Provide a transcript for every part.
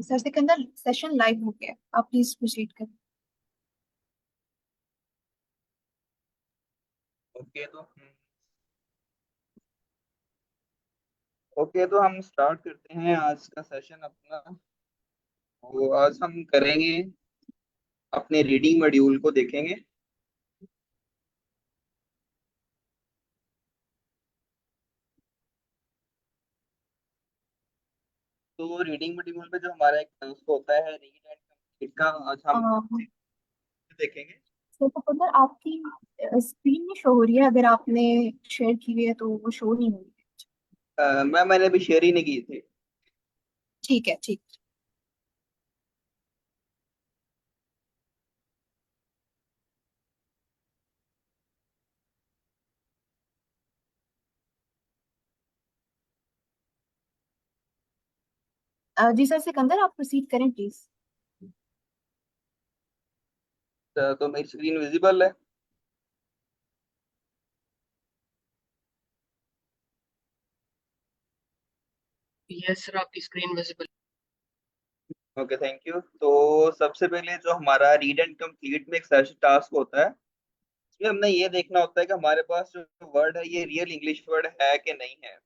Sir Sikandar, session live हो गया, आप प्लीज प्रोसीड करें। ओके तो हम स्टार्ट करते हैं आज का सेशन अपना। तो आज हम करेंगे, अपने रीडिंग मॉड्यूल को देखेंगे। तो रीडिंग मॉड्यूल में जो हमारा एक टास्क होता है रीड एंड कंप्लीट का, आज हम देखेंगे। सर सिकंदर, आपकी स्क्रीन में शो हो रही है, अगर आपने शेयर की हुई है तो वो शो नहीं हो रही है। मैंने अभी शेयर ही नहीं की थी। ठीक है, ठीक। जी सर सिकंदर, आप प्रोसीड करें प्लीज। तो मेरी स्क्रीन विजिबल है। यस सर, आपकी screen visible. Okay, thank you. तो सबसे पहले जो हमारा रीड एंड कंप्लीट में एक सेशन टास्क होता है, इसमें हमने ये देखना होता है कि हमारे पास जो वर्ड है ये रियल इंग्लिश वर्ड है कि नहीं है।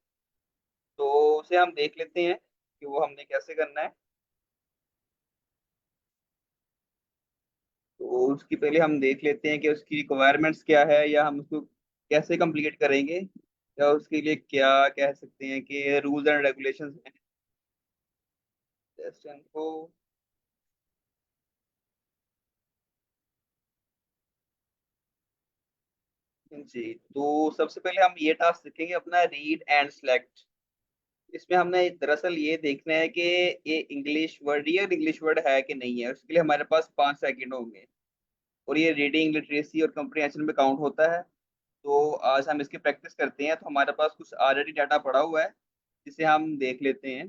तो उसे हम देख लेते हैं कि वो हमने कैसे करना है। तो उसकी पहले हम देख लेते हैं कि उसकी रिक्वायरमेंट्स क्या है, या हम उसको कैसे कंप्लीट करेंगे, या उसके लिए क्या कह सकते हैं कि रूल्स एंड रेगुलेशंस हैं। जस्ट इनको जी। तो सबसे पहले हम ये टास्क देखेंगे अपना, रीड एंड सेलेक्ट। इसमें हमने दरअसल ये देखना है कि ये English word real English word है कि नहीं है। उसके लिए हमारे पास 5 सेकंड होंगे, और ये रीडिंग लिटरेसी और कंप्रीहेंशन में काउंट होता है। तो आज हम इसकी प्रैक्टिस करते हैं। तो हमारे पास कुछ ऑलरेडी डाटा पड़ा हुआ है, जिसे हम देख लेते हैं।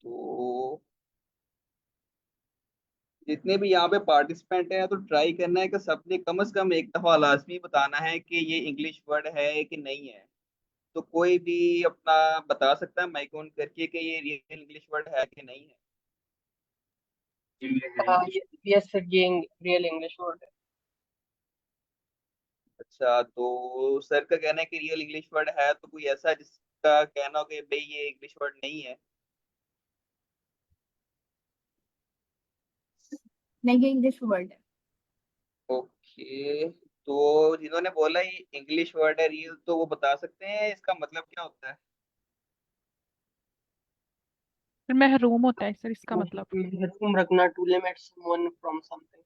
तो जितने भी यहाँ पे पार्टिसिपेंट हैं, तो ट्राई करना है कि सबने कम से कम एक दफा लाजमी बताना है कि ये इंग्लिश वर्ड है कि नहीं है। तो कोई भी अपना बता सकता है माइक ऑन करके कि ये रियल इंग्लिश वर्ड है कि नहीं है। यस सर, ये रियल इंग्लिश वर्ड है। अच्छा, तो सर का कहना है कि रियल इंग्लिश वर्ड है, तो कोई ऐसा जिसका कहना हो कि भाई ये इंग्लिश वर्ड नहीं है। नहीं, ये इंग्लिश वर्ड है। ओके, तो जिन्होंने बोला ये इंग्लिश वर्ड है रियल, तो वो बता सकते हैं इसका मतलब क्या होता है। फिर महरूम होता है सर, इसका मतलब। महरूम रखना, to limit someone from something.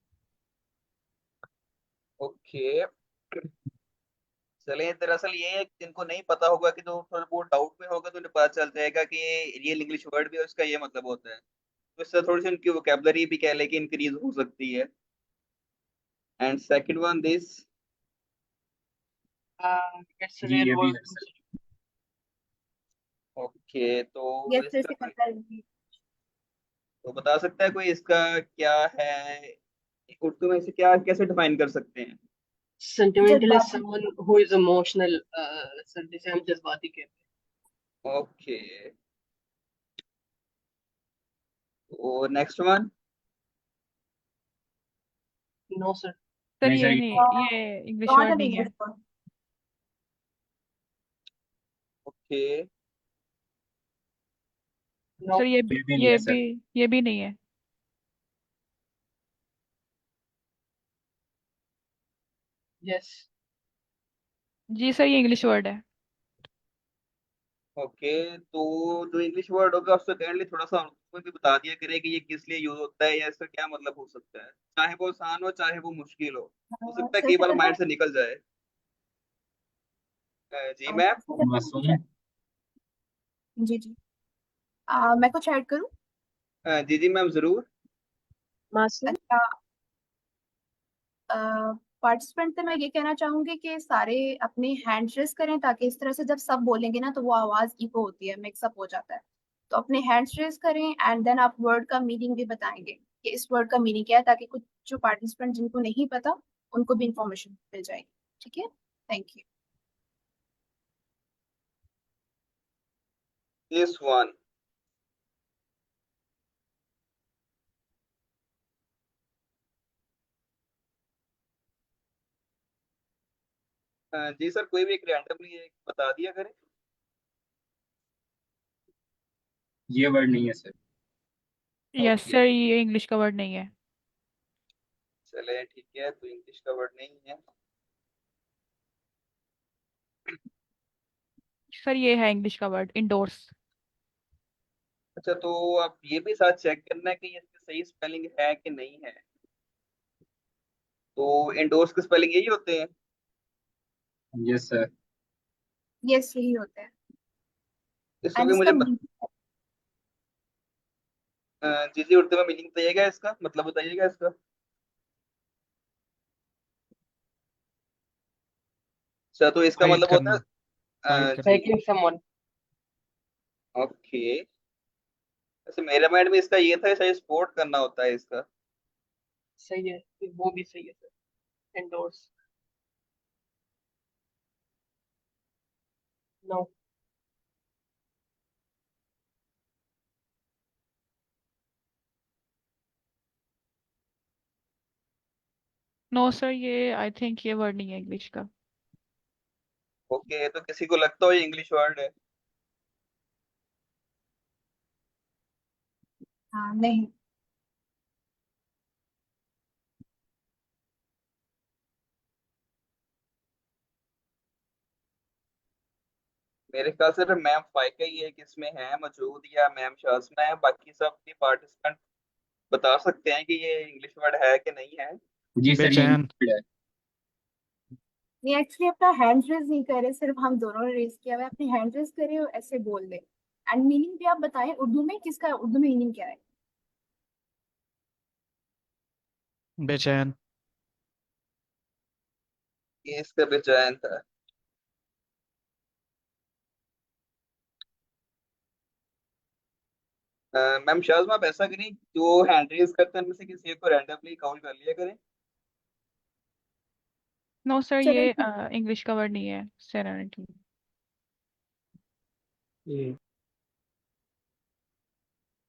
Okay, चलिए। दरअसल ये है कि जिनको नहीं पता होगा, कि जो थोड़ा बहुत डाउट में होगा, तो उन्हें पता चल जाएगा कि ये रियल इंग्लिश वर्ड भी है, उसका ये मतलब होता है। तो इससे थोड़ी सी उनकी वोकेबलरी भी कह लें कि इंक्रीज हो सकती है। And second one this. It's real word. Okay, तो यस सर इसका कोई सिकंदर। तो बता सकता है कोई इसका क्या है, उर्दू में इसे क्या कैसे डिफाइन कर सकते हैं। सेंटिमेंटल इज जज्बाती। Someone who is emotional. Sir, जिसे हम जज्बाती कहते ओके, और नेक्स्ट वन। हैं। No sir. सर नहीं ये सर, नहीं, ये इंग्लिश नॉट वर्ड एन नहीं है। English word. Okay, no. Sir ये भी नहीं ये है भी सर। ये भी नहीं है। यस। जी सर, ये इंग्लिश वर्ड है। ओके, तो जो इंग्लिश वर्ड होगा उसको काइंडली थोड़ा सा उसमें भी बता दिया करे कि ये किस लिए यूज होता है, या इसका क्या मतलब हो सकता है। चाहे वो आसान हो, चाहे वो मुश्किल हो सकता है सर कई बार सिकंदर। माइंड से निकल जाए। जी मैम। सर सिकंदर, मासूम। जी जी। मैं कुछ ऐड करूँ? जी जी मैम, जरूर। मासूम। अच्छा। पार्टिसिपेंट से मैं ये कहना चाहूंगी कि सारे अपने हैंड रेस करें, ताकि इस तरह से जब सब बोलेंगे ना तो वो आवाज इको होती है, मिक्सअप हो जाता है। तो अपने हैंड्स रेस करें, एंड देन आप वर्ड का मीनिंग भी बताएंगे कि इस वर्ड का मीनिंग क्या है, ताकि कुछ जो पार्टिसिपेंट जिनको नहीं पता उनको भी इंफॉर्मेशन मिल जाएगी। ठीक है, थैंक यू। This one. जी सर, कोई भी एक रैंडमली एक बता दिया करें। ये वर्ड नहीं है सर। यस ओके, सर, ये इंग्लिश का वर्ड नहीं है। चले ठीक है, तो इंग्लिश का वर्ड नहीं है। सर ये है इंग्लिश का वर्ड, इंडोर्स। अच्छा, तो आप ये भी साथ चेक करना है कि ये इसकी सही स्पेलिंग है कि नहीं है। तो इंडोर्स की स्पेलिंग यही होते हैं। Yes sir. यस यही होता है। इसको एंड भी इसका मुझे जी जी उर्दू में मीनिंग बताइएगा, इसका मतलब बताइएगा इसका। अच्छा, तो इसका फाइट मतलब होता करना, है फाइट करना। Attacking someone. ओके। वैसे मेरे माइंड में इसका ये था शायद सपोर्ट करना होता है इसका। सही है, वो भी सही है sir. Endorse. No. No sir, ये आई थिंक ये वर्ड नहीं है इंग्लिश का। ओके, तो किसी को लगता हो ये इंग्लिश वर्ड है। हाँ नहीं। मेरे ख्याल से तो मैम फाइका ही है कि इसमें है मौजूद, या मैम शाज़मा है। बाकी सब भी पार्टिसिपेंट बता सकते हैं कि ये इंग्लिश वर्ड है कि नहीं है। जी सर, ये बेचैन। इंक्लूड है। ये एक्चुअली अपना हैंड रेज नहीं करे, सिर्फ हम दोनों ने रेज किया हुआ है। अपनी हैंड रेज करे और ऐसे बोल दे। एंड मीनिंग भी आप बताएं उर्दू में, किसका उर्दू में मीनिंग क्या है। बेचैन। ये इसका बेचैन था। मैम शाज़मा, आप ऐसा करें, जो हैंड रेज करते हैं उनमें से किसी एक को रैंडमली काउंट कर लिया करें। नो सर, चलो ये ठीक। इंग्लिश का वर्ड नहीं है, सेरेनिटी। ये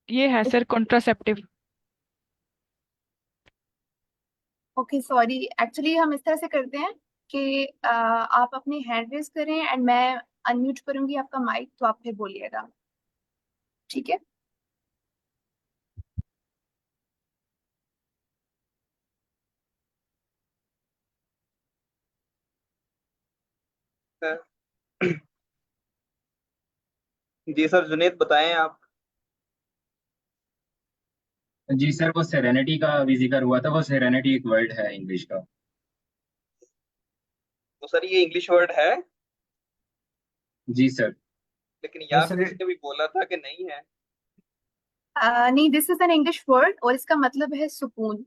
ये है sir contraceptive. Okay sorry, actually हम इस तरह से करते हैं कि आप अपनी हैंड रेज करें एंड मैं अनम्यूट करूंगी आपका माइक, तो आप फिर बोलिएगा। ठीक है। जी सर, जुनेद बताएं आप। जी सर, वो सेरेनिटी का भी जिक्र हुआ था। वो सेरेनिटी एक वर्ड है इंग्लिश का। तो सर ये इंग्लिश वर्ड है, जी सर। लेकिन नहीं या सर, फिर किसी ने भी बोला था कि नहीं है। नहीं, this is an English word और इसका मतलब है सुकून।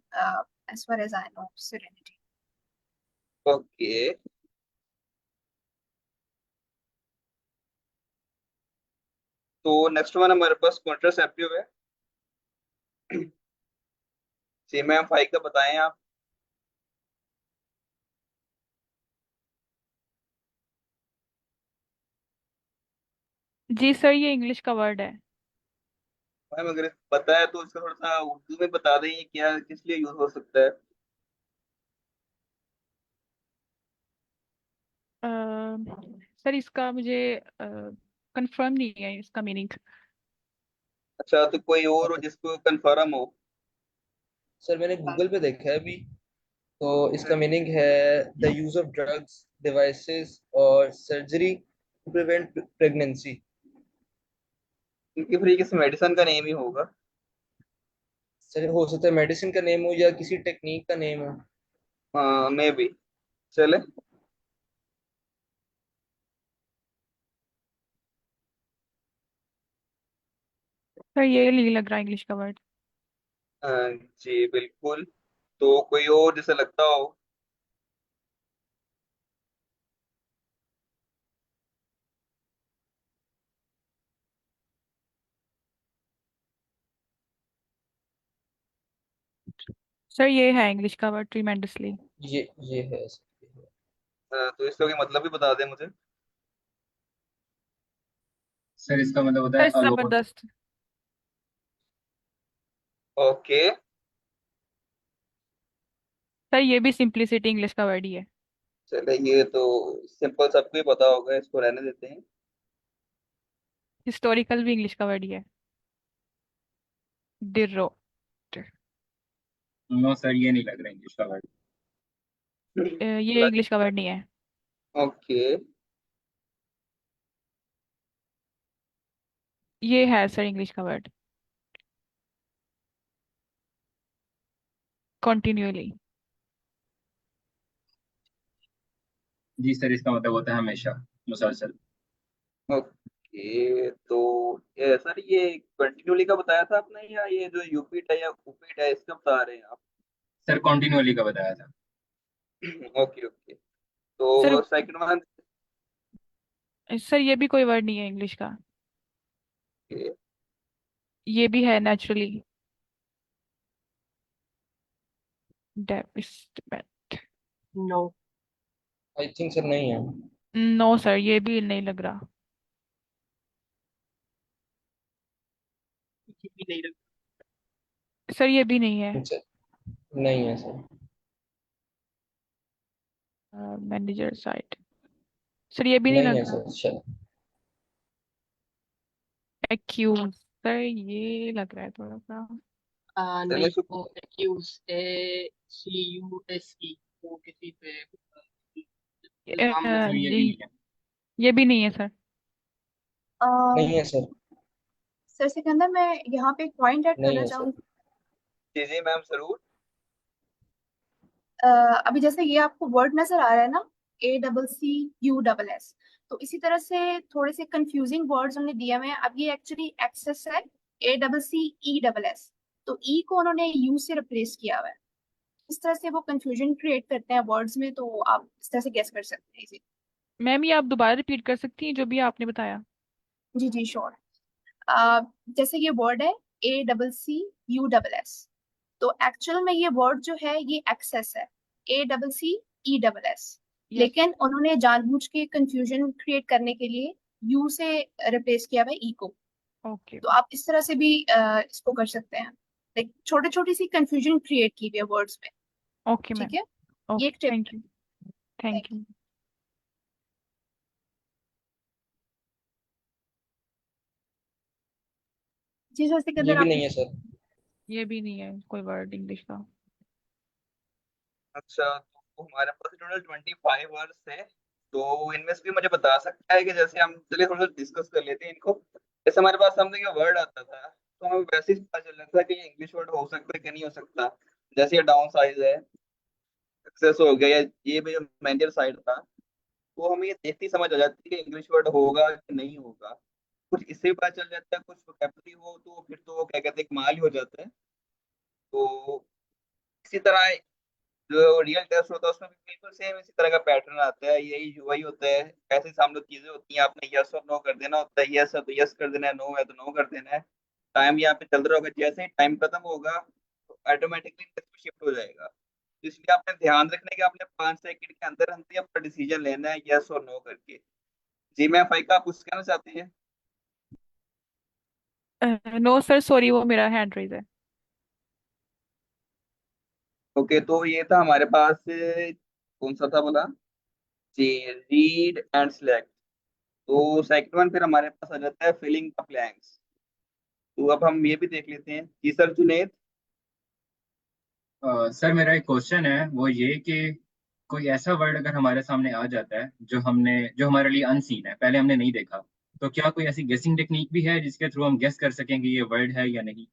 As far as I know, serenity. Okay, तो नेक्स्ट वन हमारे पास कॉन्ट्रासेप्टिव है। जी मैम, फाइव का बताएं आप। जी सर, ये इंग्लिश का वर्ड है। मैम अगर पता है तो इसका थोड़ा सा उर्दू में बता दें, ये क्या किस लिए यूज हो सकता है। अ, सर इसका मुझे कंफर्म नहीं है इसका मीनिंग। अच्छा, तो कोई और हो जिसको कंफर्म हो। सर मैंने गूगल पे देखा है अभी, तो इसका मीनिंग है the use of drugs, devices और सर्जरी टू प्रिवेंट प्रेगनेंसी। इनकी फ्री किसी मेडिसिन का नेम ही होगा। सर हो सकता है मेडिसिन का नेम हो या किसी टेक्निक का नेम हो। हाँ, मे बी। चले। सर ये नहीं लग रहा इंग्लिश का वर्ड। जी बिल्कुल। तो कोई और जिसे लगता हो। सर ये है इंग्लिश का वर्ड, ट्रीमेंडसली। ये है सर। तो इसका कोई मतलब भी बता दें मुझे। सर इसका मतलब होता है सर अलोट। जबरदस्त। ओके, सर ये भी सिंप्लिसिटी इंग्लिश का वर्ड ही है। चले ये तो सिंपल सबको ही पता होगा, इसको रहने देते हैं। हिस्टोरिकल भी इंग्लिश का वर्ड ही है। डिरो। नो सर, ये नहीं लग रहा इंग्लिश का वर्ड। ये इंग्लिश का वर्ड नहीं है। ओके, ये है सर इंग्लिश का वर्ड। कॉन्टिन्यूअली। जी सर, इसका मतलब होता है हमेशा, मुसलसल। ओके। तो ये सर ये कंटिन्यूली का बताया था आपने, या ये जो यूपिट है या उपिट है इसका बता रहे हैं आप? सर कॉन्टिन्यूअली का बताया था। Okay okay. तो सर सेकंड वन। सर ये भी कोई वर्ड नहीं है इंग्लिश का। ये भी है नेचुरली। डेविस्टमेंट। नो, आई थिंक सर नहीं है। नो सर ये भी नहीं लग रहा। ये भी नहीं लग। सर ये भी नहीं है। सर नहीं है सर। Manager site. सर ये भी नहीं नहीं लग है रहा। सर। एक्यूज। सर ये लग रहा है थोड़ा सा। चलिए नहीं, वो एक्यूज, ACUSE, वो किसी पे इल्जाम सर ये भी जी नहीं है। ये भी नहीं है सर। नहीं है सर। सर सिकंदर, मैं यहाँ पे एक पॉइंट ऐड नहीं करना है सर। चाहूंगी। जी जी मैम जरूर। अ, अभी जैसे ये आपको वर्ड नजर आ रहा है ना, ACCUSS, तो इसी तरह से थोड़े से कंफ्यूजिंग वर्ड्स हमने दिए हुए हैं। अब ये एक्चुअली एक्सेस है, ACCESS, तो ई को उन्होंने यू से रिप्लेस किया हुआ है। इस तरह से वो कंफ्यूजन क्रिएट करते हैं वर्ड्स में, तो आप इस तरह से गेस कर सकते हैं इसे। मैम ये आप दोबारा रिपीट कर सकती हैं जो भी आपने बताया। जी जी श्योर। जैसे ये वर्ड है ACCUSS, तो एक्चुअल में ये वर्ड जो है ये एक्सेस है, ACCESS, यस। लेकिन उन्होंने जानबूझ के कंफ्यूजन क्रिएट करने के लिए यू से रिप्लेस किया हुआ है ई को। ओके। तो आप इस तरह से भी इसको कर सकते हैं, लाइक छोटी छोटी सी कंफ्यूजन क्रिएट की हुई है वर्ड्स में। ओके ठीक मैम। है, ये ओके एक टिप थैंक है। यू। Thank you. जी सर ये सिकंदर, भी आप नहीं है कुछ। सर। ये भी नहीं है कोई वर्ड इंग्लिश का। अच्छा, तो हमारे पास टोटल 25 वर्ड्स थे। तो इनमें से भी मुझे बता सकता है कि जैसे हम चलिए थोड़ा डिस्कस कर लेते हैं इनको। जैसे हमारे पास सामने का वर्ड आता था तो हमें वैसे ही पता चल जाता था कि ये इंग्लिश वर्ड हो सकता है कि नहीं हो सकता। जैसे ये डाउन साइज है, सक्सेस हो गया, या ये भी जो मैनेजर साइड था, तो हमें ये देखते ही समझ आ जाती है कि इंग्लिश वर्ड होगा कि नहीं होगा। कुछ इससे भी पता चल जाता है, कुछ वोकैबुलरी हो तो फिर तो वो क्या कहते हैं कमाल ही हो जाता है। तो इसी तरह जो रियल टेस्ट होता है उसमें भी बिल्कुल सेम इसी तरह का पैटर्न आता है, यही वही होता है। ऐसे सामने चीजें होती हैं, आपने यस और नो कर देना होता है, यस है तो यस कर देना है, नो है तो नो कर देना है। टाइम यहाँ पे चल रहा होगा, जैसे ही टाइम खत्म होगा तो ऑटोमेटिकली नेक्स्ट शिफ्ट हो जाएगा। तो इसलिए आपने ध्यान रखना है कि आपने 5 सेकंड के अंदर अंदर अपना डिसीजन लेना है यस और नो करके। जी मैम फाइका, आप कुछ कहना चाहते हैं? नो सर सॉरी वो मेरा हैंड रेज है। ओके, तो ये था हमारे पास कौन सा था बोला? जी, रीड एंड सेलेक्ट। तो सेकंड वन फिर हमारे पास आ जाता है फिलिंग द ब्लैंक्स। तो अब हम ये भी देख लेते हैं जी सर जुनेद। सर मेरा एक क्वेश्चन है, वो ये कि कोई ऐसा वर्ड अगर हमारे सामने आ जाता है जो हमारे लिए अनसीन है, पहले हमने नहीं देखा, तो क्या कोई ऐसी गेसिंग टेक्निक भी है जिसके थ्रू हम गेस कर सकें कि ये वर्ड है या नहीं?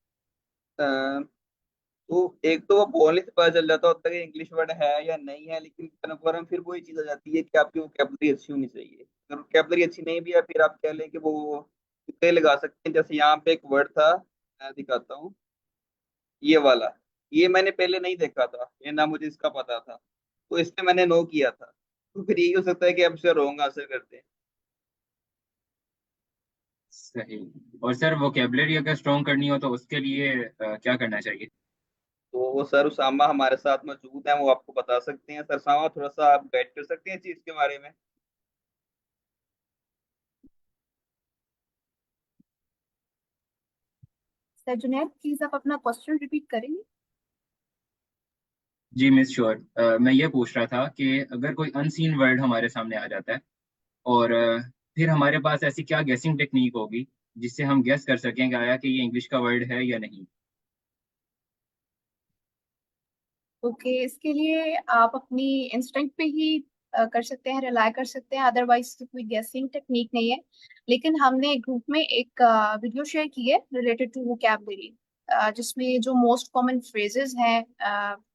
तो एक तो वो बोलने से पता चल जाता होता है कि इंग्लिश वर्ड है या नहीं है, लेकिन कन्फर्म फिर वही चीज आ जाती है कि आपकी वोकैबुलरी अच्छी होनी चाहिए। अगर वोकैबुलरी अच्छी नहीं भी है फिर आप कह लें कि वो तुक्के लगा सकते हैं। जैसे यहाँ पे एक वर्ड था, मैं दिखाता हूँ, ये वाला। ये मैंने पहले नहीं देखा था, ये ना मुझे इसका पता था, तो इस पे मैंने नो किया था। तो फिर यही हो सकता है कि हम इसे रॉन्ग आंसर करते हैं। सही। और सर वोकेबलरी अगर स्ट्रॉन्ग करनी हो तो उसके लिए क्या करना चाहिए? तो वो सर उसामा हमारे साथ मौजूद हैं, वो आपको बता सकते हैं। सर उसामा, थोड़ा सा आप गाइड कर सकते हैं इस चीज के बारे में? सर जुनैद प्लीज आप अपना क्वेश्चन रिपीट करेंगे? जी मिस श्योर, मैं ये पूछ रहा था कि अगर कोई अनसीन वर्ड हमारे सामने आ जाता है और फिर हमारे पास ऐसी क्या गेसिंग टेक्निक होगी जिससे हम गेस कर सकें कि आया कि ये इंग्लिश का वर्ड है या नहीं। ओके, इसके लिए आप अपनी इंस्टिंक्ट पे ही कर सकते हैं, रिलाय कर सकते हैं, अदरवाइज कोई गेसिंग टेक्निक नहीं है। लेकिन हमने ग्रुप में एक वीडियो शेयर की है रिलेटेड टू वोकैबुलरी, जिसमें जो मोस्ट कॉमन फ्रेजेस हैं,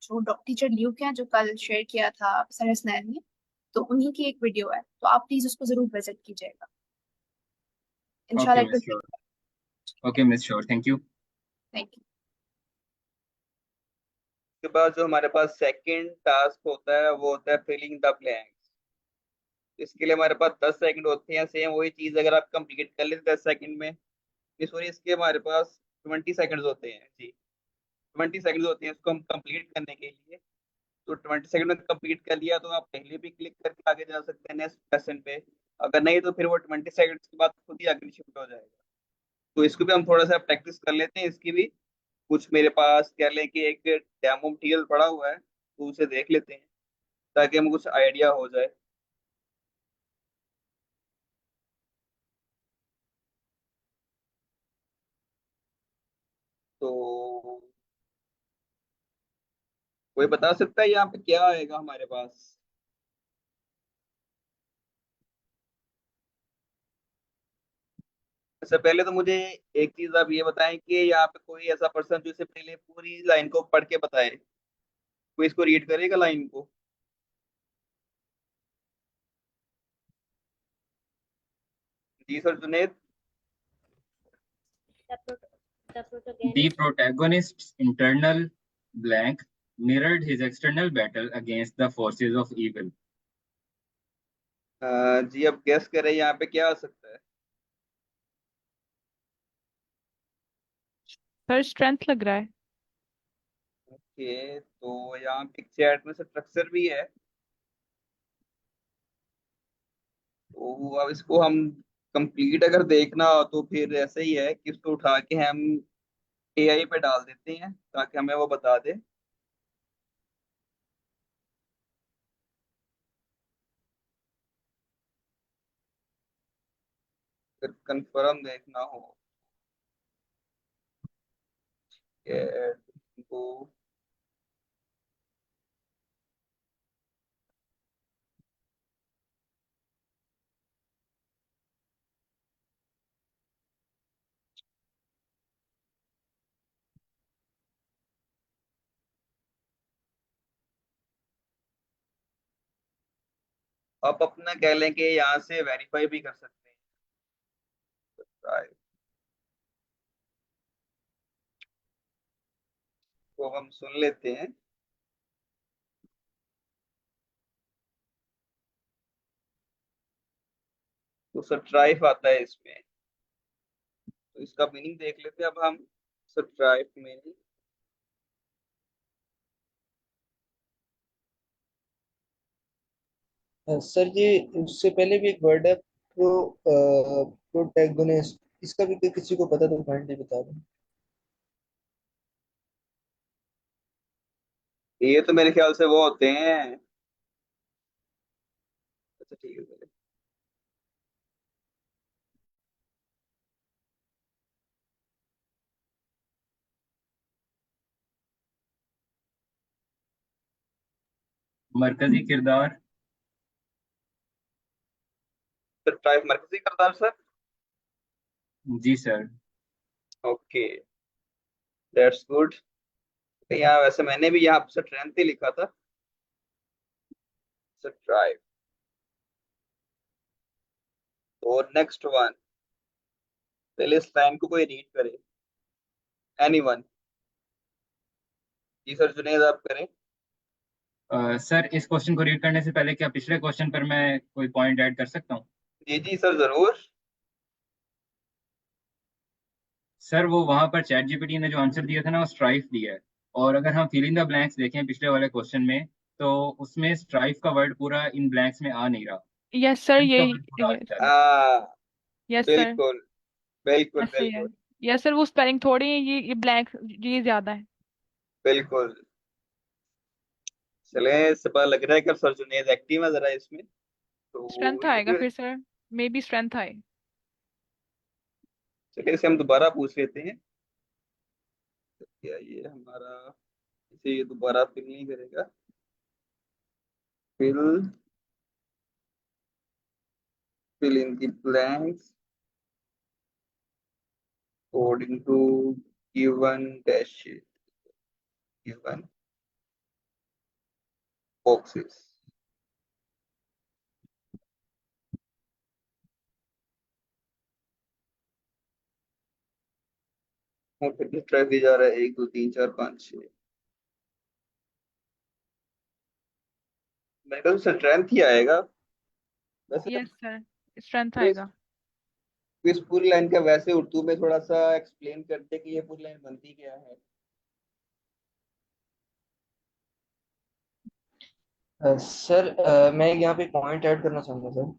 जो टीचर ल्यूक हैं जो कल शेयर किया था सर हसनैन ने, तो उन्हीं की एक वीडियो है, तो आप प्लीज उसको जरूर विजिट कीजिएगा। ओके इंशाल्लाह it miss will. Sure. Okay miss sure, thank you. Thank you. उसके बाद जो हमारे पास सेकंड टास्क होता है वो होता है फिलिंग द ब्लैंक्स। इसके लिए हमारे पास 10 सेकंड होते हैं। सेम वही चीज अगर आप कंप्लीट कर लेते 10 सेकंड में, सॉरी, इसके हमारे पास 20 सेकंड्स होते हैं जी। 20 सेकंड्स होते हैं इसको हम कंप्लीट करने के लिए। तो 20 सेकंड में कंप्लीट कर लिया तो आप पहले भी क्लिक करके आगे जा सकते हैं नेक्स्ट लेसन पे। अगर नहीं तो फिर वो 20 सेकंड्स के बाद खुद ही आगे शिफ्ट हो जाएगा। तो इसको भी हम थोड़ा सा प्रैक्टिस कर लेते हैं। इसकी भी कुछ मेरे पास कह लें कि एक डेमो मटेरियल पड़ा हुआ है, तो उसे देख लेते हैं ताकि हमें कुछ आइडिया हो जाए। तो कोई बता सकता है यहाँ पे क्या आएगा हमारे पास? सबसे पहले तो मुझे एक चीज आप ये बताएं कि यहाँ पे कोई ऐसा पर्सन जो इससे पहले पूरी लाइन को पढ़ के बताए, कोई इसको रीड करेगा लाइन को? जी sir Juned. The protagonist's internal blank mirrored his external battle against the forces of evil. जी अब गेस करें यहाँ पे क्या आ सकता है? सर स्ट्रेंथ लग रहा है। ओके, तो यहाँ पे चैट में स्ट्रक्चर भी है, तो अब इसको हम कंप्लीट अगर देखना हो तो फिर ऐसे ही है कि इसको उठा के हम एआई पे डाल देते हैं ताकि हमें वो बता दे। फिर कंफर्म देखना हो को। आप अपना कह लें कि यहाँ से वेरीफाई भी कर सकते हैं। तो हम सुन लेते हैं। तो सब्सक्राइब आता है इसमें, तो इसका मीनिंग देख लेते हैं अब हम। सब्सक्राइब मीनिंग सर जी, उससे पहले भी एक वर्ड है प्रोटैगोनिस्ट। इसका भी किसी को पता तो काइंडली बता दो। ये तो मेरे ख्याल से वो होते हैं। अच्छा ठीक है चलिए। मरकजी किरदार। सब्सक्राइब मरकजी करदार सर। जी सर। Okay, that's good. यहाँ वैसे मैंने भी यहाँ पे स्ट्रेंथ ही लिखा था। सब्सक्राइब। और नेक्स्ट वन, पहले इस लाइन को कोई रीड करे। एनीवन? जी सर जुनेद आप करें। सर इस क्वेश्चन को रीड करने से पहले क्या पिछले क्वेश्चन पर मैं कोई पॉइंट ऐड कर सकता हूँ? जी जी सर जरूर। सर वो वहां पर चैट जीपीटी ने जो आंसर दिया था ना वो स्ट्राइफ दिया है। और अगर हम फिल इन द ब्लैंक्स देखें पिछले वाले क्वेश्चन में तो उसमें स्ट्राइफ का वर्ड पूरा इन ब्लैंक्स में आ नहीं रहा। यस सर, इसका यही। वर्ड पूरा आ यस। जा रहा है। हाँ यस सर, बिल्कुल बिल्कुल ऐसे ही है। बिल्कुल। या सर वो स्पेलिंग थोड़ी है, ये ब्लैंक, ये ज्यादा है। बिल्कुल। चले, इससे पता लग रहा है कि अब सर जुनेद एक्टिव है जरा इसमें, स्ट्रेंथ तो ये आएगा जो, फिर सर, मे बी स्ट्रेंथ आए। चलिए इसे हम दोबारा पूछ लेते हैं। क्या ये हमारा, इसे ये दोबारा फिल नहीं करेगा। Fill fill in the blanks according to given dash given boxes. और फिर ट्रैक दिया जा रहा है 1 2 3 4 5 6। मेरे ख्याल से स्ट्रेंथ ही आएगा वैसे। यस सर, स्ट्रेंथ तो आएगा। इस पूरी लाइन का वैसे उर्दू में थोड़ा सा एक्सप्लेन करते कि ये पूरी लाइन बनती क्या है। सर मैं यहाँ पे पॉइंट ऐड करना चाहूँगा सर।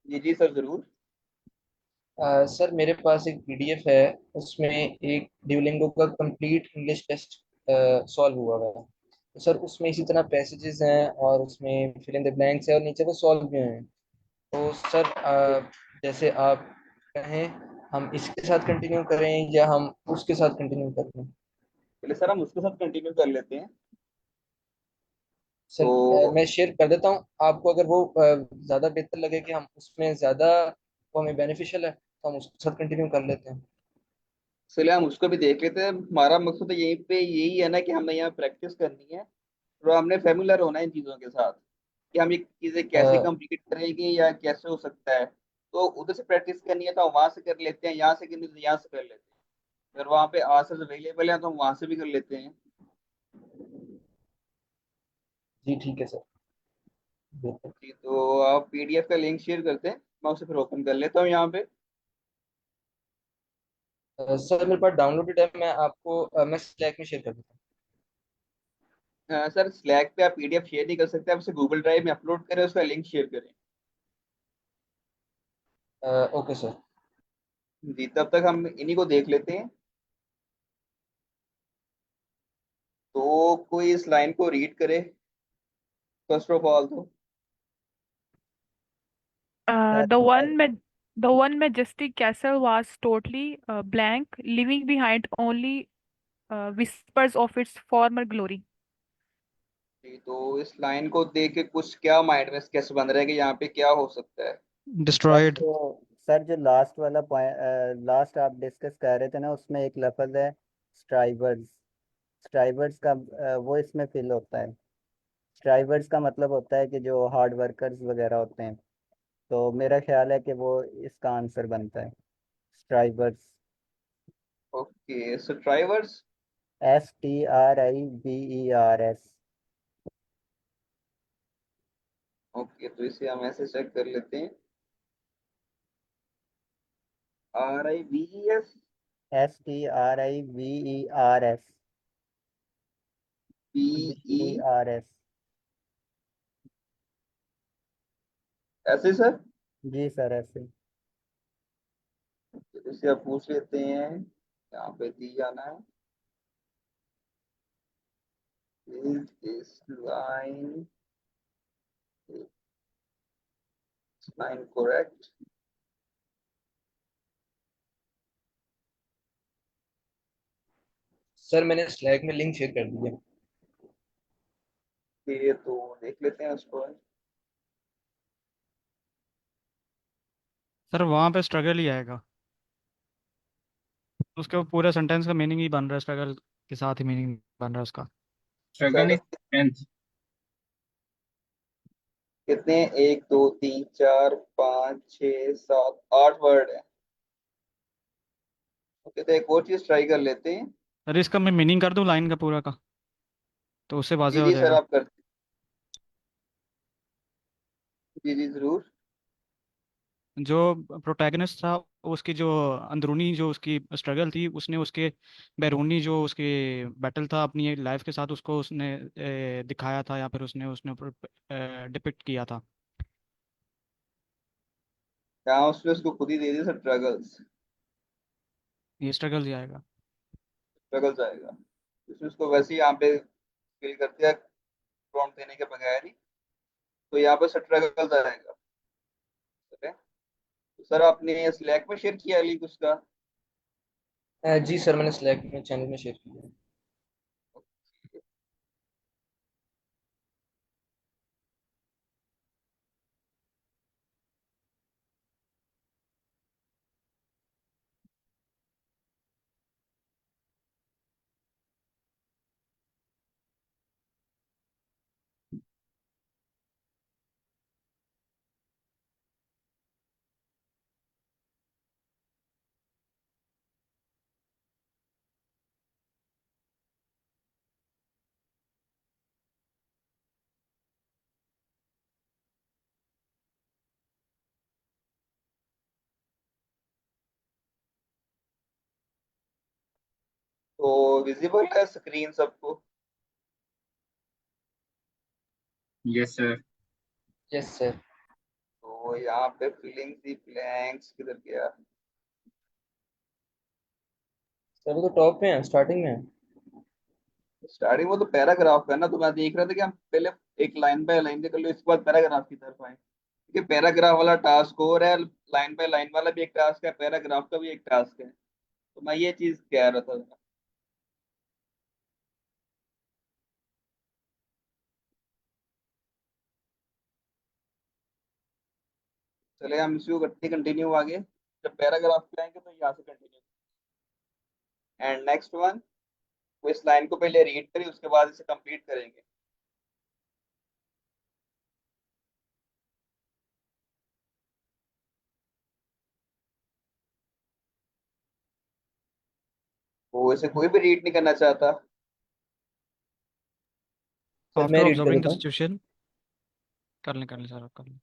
जी जी सर जरूर। सर मेरे पास एक पीडीएफ है, उसमें एक ड्यूलिंगो का कंप्लीट इंग्लिश टेस्ट सॉल्व हुआ हुआ है। तो सर उसमें इसी तरह पैसेजेस हैं और उसमें फिल इन द ब्लैंक्स है और नीचे वो सॉल्व भी हैं। तो सर जैसे आप कहें, हम इसके साथ कंटिन्यू करें या हम उसके साथ कंटिन्यू करें? चलिए सर हम उसके साथ कंटिन्यू कर लेते हैं। सर तो मैं शेयर कर देता हूँ आपको, अगर वो ज़्यादा बेहतर लगे कि हम उसमें ज़्यादा, वो हमें बेनिफिशियल है, तो हम उसके साथ कंटिन्यू कर लेते हैं। चलिए हम उसको भी देख लेते हैं। हमारा मकसद तो यहीं पे यही है ना कि हमें यहाँ प्रैक्टिस करनी है, तो हमने फेमिलर होना है इन चीज़ों के साथ कि हम ये चीज़ें कैसे अ, कंप्लीट करेंगे या कैसे हो सकता है। तो उधर से प्रैक्टिस करनी है तो हम वहां से कर लेते हैं, यहाँ से करनी है तो यहाँ से कर लेते हैं। अगर वहाँ पे आंसर्स अवेलेबल हैं तो हम वहां से भी कर लेते हैं। जी ठीक है सर, बिल्कुल। जी, तो आप पीडीएफ का लिंक शेयर करते हैं, मैं उसे फिर ओपन कर लेता हूँ यहाँ पे। सर मेरे पास डाउनलोडेड है, मैं आपको मैं स्लैक में शेयर कर देता सर स्लैक पे आप पीडीएफ शेयर नहीं कर सकते, आप उसे गूगल ड्राइव में अपलोड करें, उसका लिंक शेयर करें। हूँ। Okay sir. जी, तब तक हम इन्हीं को देख लेते हैं। तो कोई इस लाइन को रीड करे फर्स्ट ऑफ ऑल तो। Uh, the one ma- the one majestic castle was totally blank, leaving behind only whispers of its former glory. जी, तो इस लाइन को देख के कुछ क्या माइंड में कैसे बन रहा है कि यहाँ पे क्या हो सकता है। Sir destroyed. जो सर जो लास्ट वाला पॉइंट लास्ट आप डिस्कस कर रहे थे ना, उसमें एक लफ्ज है स्ट्राइवर्स। स्ट्राइवर्स का वो इसमें फिल होता है। स्ट्राइवर्स का मतलब होता है कि जो हार्ड वर्कर्स वगैरह होते हैं। तो मेरा ख्याल है कि वो इसका आंसर बनता है strivers. Okay so drivers. STRIVERS। Okay तो इसे हम ऐसे चेक कर लेते हैं। RIVES। STRIVERS। PE। VERS। ऐसे सर। जी सर ऐसे। तो इसे आप पूछ लेते हैं, यहाँ पे दी जाना है। Is line correct? सर मैंने स्लैक में लिंक शेयर कर दिया। ये तो देख लेते हैं उसको। सर वहाँ पे स्ट्रगल ही आएगा, उसके पूरे सेंटेंस का मीनिंग ही बन रहा है, स्ट्रगल के साथ ही मीनिंग बन रहा है उसका। Struggle is strength. कितने, 1 2 3 4 5 6 7 8 वर्ड है। ओके तो एक और चीज ट्राई कर लेते हैं। सर इसका मैं मीनिंग कर दूं लाइन का पूरा का, तो उससे वाज़ेह जी हो जी सर जाएगा। आप कर, जी जी जरूर। जो प्रोटैगनिस्ट था, उसकी जो अंदरूनी जो उसकी स्ट्रगल थी, उसने उसके बैरूनी जो उसके बैटल था अपनी लाइफ के साथ, उसको उसने दिखाया था, या फिर उसने उसने ऊपर डिपिक्ट किया था। यहाँ उसने उसको खुद ही दे दी सर, स्ट्रगल्स। ये स्ट्रगल ही आएगा। स्ट्रगल जाएगा, इसमें उसको वैसे ही यहाँ पे फिल कर दिया प्रॉम्प्ट देने के बगैर ही, तो यहाँ पे स्ट्रगल जाएगा। ठीक है, तो सर आपने स्लैक में शेयर किया अली कुछ का? जी सर, मैंने स्लैक में चैनल में शेयर किया है। तो विजिबल है स्क्रीन सबको? Yes sir. Yes sir. तो यहाँ पे फिलिंग दी ब्लैंक्स किधर गया? सर वो तो टॉप में है, स्टार्टिंग में है। स्टार्टिंग में तो पैराग्राफ है ना, तो मैं देख रहा था कि हम पहले एक लाइन बाय लाइन कर लो, इसके बाद पैराग्राफ की तरफ आए, क्योंकि पैराग्राफ वाला टास्क और है, लाइन बाय लाइन वाला भी एक टास्क है, पैराग्राफ का भी एक टास्क है, तो मैं ये चीज कह रहा था। चले हम इसको करते कंटिन्यू आगे, जब पैराग्राफ पे आएंगे तो यहाँ से कंटिन्यू। एंड नेक्स्ट वन, वो इस लाइन को पहले रीड करें, उसके बाद इसे कंप्लीट करेंगे। वो इसे कोई भी रीड नहीं करना चाहता। सर मैं आफ्टर रीड कर ऑब्जर्विंग द देता हूँ। सिचुएशन, कर लें सर, आप कर लें।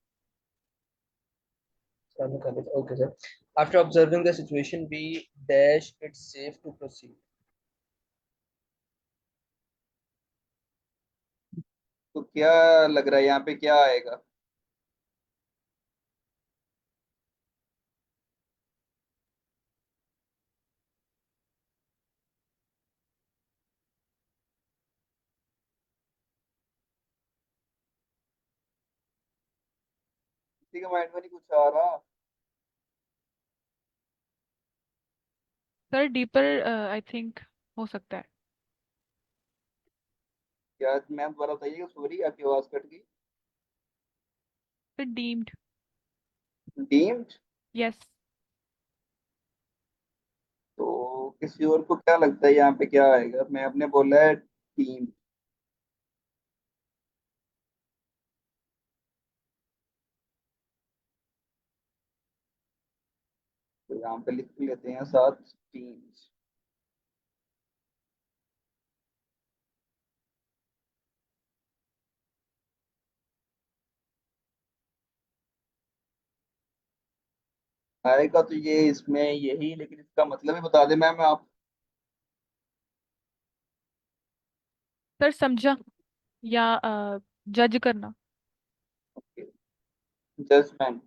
सर मैं कर देता हूँ, okay sir. After observing the situation we dash it's safe to proceed. तो क्या लग रहा है यहाँ पे क्या आएगा? किसी के माइंड में नहीं कुछ आ रहा? सर डीपर आई थिंक हो सकता है। क्या मैम दोबारा बताइएगा, सॉरी आपकी आवाज कट गई। Sir deemed. डीम्ड? यस। तो किसी और को क्या लगता है यहाँ पे क्या आएगा? मैं अपने बोला है डीम्ड। तो यहाँ पे लिख लेते हैं साथ डीम्ड। आएगा तो ये इसमें यही, लेकिन इसका मतलब ही बता दे मैम आप। सर समझा या जज करना। जजमेंट।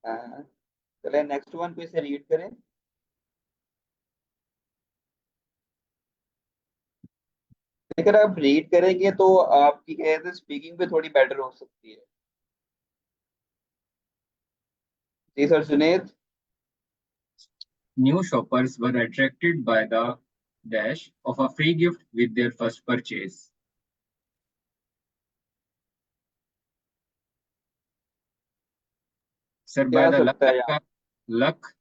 चले नेक्स्ट वन को इसे रीड करें। अगर आप रीड करेंगे तो आपकी कहते हैं स्पीकिंग पे थोड़ी बेटर हो सकती है। जी sir Juned. New shoppers were attracted by the dash of a free gift with their first purchase. Sir, by क्या the luck सकता है यहाँ? आएगा, luck.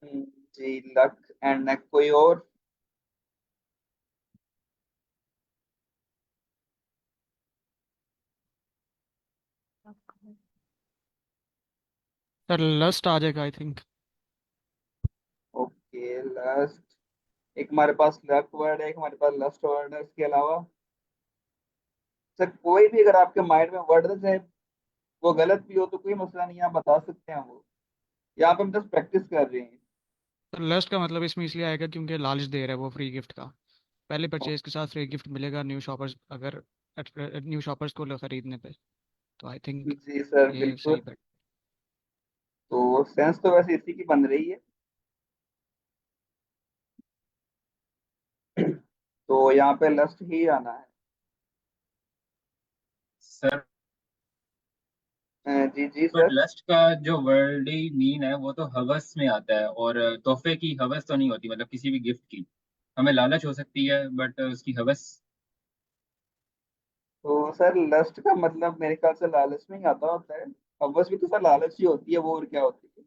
जी लक एंड नेक, कोई और? सर लस्ट आ जाएगा आई थिंक। ओके लास्ट, एक हमारे पास लक वर्ड है, एक हमारे पास लस्ट वर्ड है, इसके अलावा सर कोई भी अगर आपके माइंड में वर्ड है, चाहे वो गलत भी हो तो कोई मसला नहीं है, आप बता सकते हैं। वो यहाँ पे हम बस प्रैक्टिस कर रहे हैं। सर लस्ट का मतलब इसमें इसलिए आएगा क्योंकि लालच दे रहा है वो फ्री गिफ्ट का, पहले ओ, परचेज के साथ फ्री गिफ्ट मिलेगा न्यू शॉपर्स, अगर न्यू शॉपर्स को खरीदने पे, तो आई थिंक जी सर ये बिल्कुल। सही है। तो सेंस तो वैसे इसी की बन रही है। तो यहाँ पे लस्ट ही आना है। सर जी जी पर सर। लस्ट का जो वर्ल्डली मीन है वो तो हवस में आता है, और तोहफे की हवस तो नहीं होती, मतलब किसी भी गिफ्ट की। हमें लालच हो सकती है बट उसकी हवस। तो सर लस्ट का मतलब मेरे ख्याल से लालच में ही आता होता है। हवस भी तो सर लालच ही होती है, वो और क्या होती है।